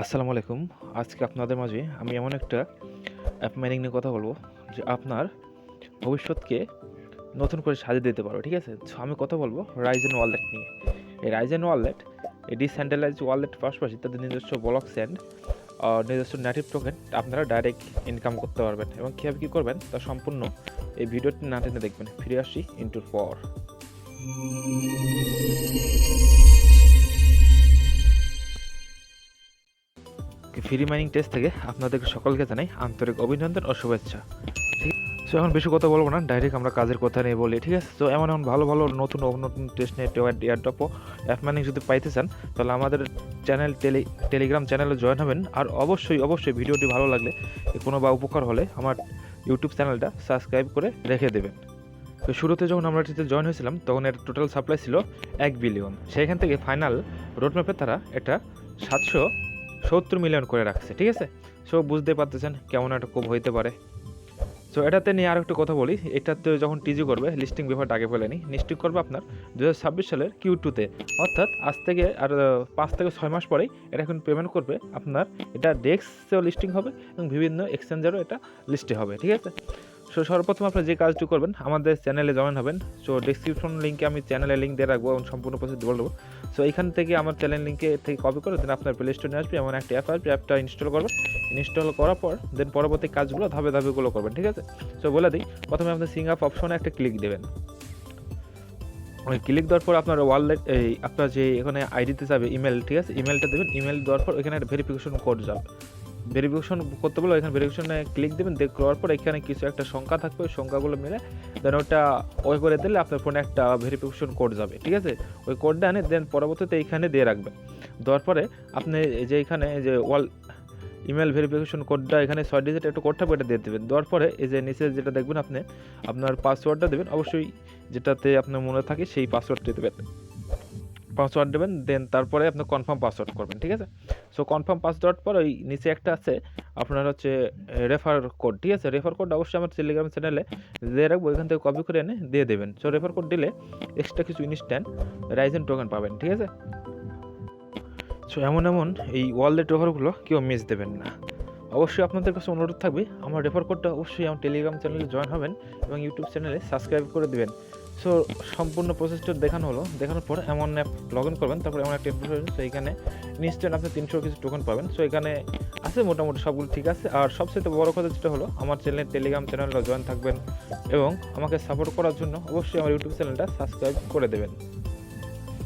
আসসালামু আলাইকুম। আজকে আপনাদের মাঝে আমি এমন একটা অ্যাপ মাইনিং নিয়ে কথা বলবো যে আপনার ভবিষ্যৎকে নতুন করে সাজিয়ে দিতে পারবে, ঠিক আছে? সো আমি কথা বলবো রাইজেন ওয়ালেট নিয়ে। এই রাইজেন ওয়ালেট এই ডিসেন্ট্রালাইজড ওয়ালেট পাশাপাশি তাদের নিজস্ব ব্লক সেন্ড নিজস্ব নেটিভ টোকেন আপনারা ডাইরেক্ট ইনকাম করতে পারবেন এবং কীভাবে কী করবেন তা সম্পূর্ণ এই ভিডিওটি না টেনে দেখবেন। ফিরে আসি ইন্টুর পর। ফ্রি মাইনিং টেস্ট থেকে আপনাদেরকে সকলকে জানাই আন্তরিক অভিনন্দন ও শুভেচ্ছা। ঠিক আছে, সো এখন বেশি কথা বলবো না, ডাইরেক্ট আমরা কাজের কথা নিয়ে বলি, ঠিক আছে? তো এমন ভালো ভালো নতুন নতুন টেস্ট নিয়ে এয়ারড্রপ ও অ্যাপ মাইনিং যদি পাইতে চান তাহলে আমাদের চ্যানেল টেলিগ্রাম চ্যানেলে জয়েন হবেন। আর অবশ্যই ভিডিওটি ভালো লাগলে কোনো বা উপকার হলে আমার ইউটিউব চ্যানেলটা সাবস্ক্রাইব করে রেখে দেবেন। তো শুরুতে যখন আমরা এটিতে জয়েন হয়েছিলাম তখন এর টোটাল সাপ্লাই ছিল 1 বিলিয়ন। সেইখান থেকে ফাইনাল রোডম্যাপে তারা এটা 770 মিলিয়ন করে রাখছে, ঠিক আছে? সো বুঝতে পারতেছেন কেমন একটা কোপ হইতে পারে। সো এটাতে নিয়ে আর একটু কথা বলি। এটাতে যখন টিজি করবে, লিস্টিং ব্যাপারটা আগে বলে নিই, লিস্টিং করবে আপনার 2026 সালের Q2-তে, অর্থাৎ আজ থেকে আর 5 থেকে 6 মাস পরেই এটা এখন পেমেন্ট করবে আপনার। এটা ডেক্সেও লিস্টিং হবে এবং বিভিন্ন এক্সচেঞ্জারও এটা লিস্টে হবে, ঠিক আছে? সো সর্বপ্রথম আপনার যে কাজটি করবেন, আমাদের চ্যানেলে জয়েন হবেন। সো ডেসক্রিপশন লিঙ্কে আমি চ্যানেলের লিঙ্ক দিয়ে রাখবো এবং সম্পূর্ণ প্রসেস বলবো। সো এখান থেকে আমার চ্যানেল লিঙ্কে থেকে কপি করে দেন আপনার প্লে স্টোরে আসবে, এমন একটা অ্যাপ আসবে, অ্যাপটা ইনস্টল করবেন। ইনস্টল করার পর দেন পরবর্তী কাজগুলো ধাপে ধাপেগুলো করবেন, ঠিক আছে? সো বলে দিই, প্রথমে আপনি সিং আপ অপশনে একটা ক্লিক দেবেন। ওই ক্লিক দেওয়ার পর আপনার ওয়ালেট আপনার যে এখানে আইডিতে যাবে ইমেল, ঠিক আছে? ইমেলটা দেবেন। ইমেল দেওয়ার পর এখানে একটা ভেরিফিকেশন কোড যাবে। ভেরিফিকেশন করতে বলে এখানে ভেরিফিকেশনে ক্লিক দেবেন। দেওয়ার পর এখানে কিছু একটা সংখ্যা থাকবে, ওই সংখ্যাগুলো মিলে দেন ওটা ওই করে দিলে আপনার ফোনে একটা ভেরিফিকেশন কোড যাবে, ঠিক আছে? ওই কোডটা এনে দেন পরবর্তীতে এইখানে দিয়ে রাখবেন। দেওয়ার পরে আপনি যে এখানে যে ইমেল ভেরিফিকেশন কোডটা এখানে 6 ডিজিট একটা কোড থাকবে, এটা দিয়ে দেবেন। দেওয়ার পরে এই যে নিচে যেটা দেখবেন আপনি আপনার পাসওয়ার্ডটা দেবেন, অবশ্যই যেটাতে আপনার মনে থাকে সেই পাসওয়ার্ডটা দেবেন। পাসওয়ার্ড দেবেন, দেন তারপরে আপনি কনফার্ম পাসওয়ার্ড করবেন, ঠিক আছে? সো কনফার্ম পাসওয়ার্ড পর ওই নিচে একটা আছে আপনার হচ্ছে রেফার কোড, ঠিক আছে? রেফার কোড অবশ্যই আমার টেলিগ্রাম চ্যানেলে দিয়ে রাখবো, এখান থেকে কপি করে এনে দিয়ে দেবেন। সো রেফার কোড দিলে এক্সট্রা কিছু ইনস্ট্যান্ট রাইজেন টোকেন পাবেন, ঠিক আছে? সো এমন এই ওয়ালেট রেফারগুলো কেউ মিস দেবেন না। অবশ্যই আপনাদের কাছে অনুরোধ থাকবে আমার রেফার কোডটা অবশ্যই আমার টেলিগ্রাম চ্যানেলে জয়েন হবেন এবং ইউটিউব চ্যানেলে সাবস্ক্রাইব করে দেবেন। সো সম্পূর্ণ প্রসেসটা দেখানোর পর এমন অ্যাপ লগ ইন করবেন, তারপর এমন একটা ইন্টারফেস। সো এখানে ইনস্ট্যান্ট আপনি 300 কিছু টোকেন পাবেন। সো এখানে আছে মোটামুটি সবগুলো ঠিক আছে। আর সবচেয়ে বড় কথা যেটা হলো, আমার টেলিগ্রাম চ্যানেলে জয়েন থাকবেন এবং আমাকে সাপোর্ট করার জন্য অবশ্যই আমার ইউটিউব চ্যানেলটা সাবস্ক্রাইব করে দেবেন।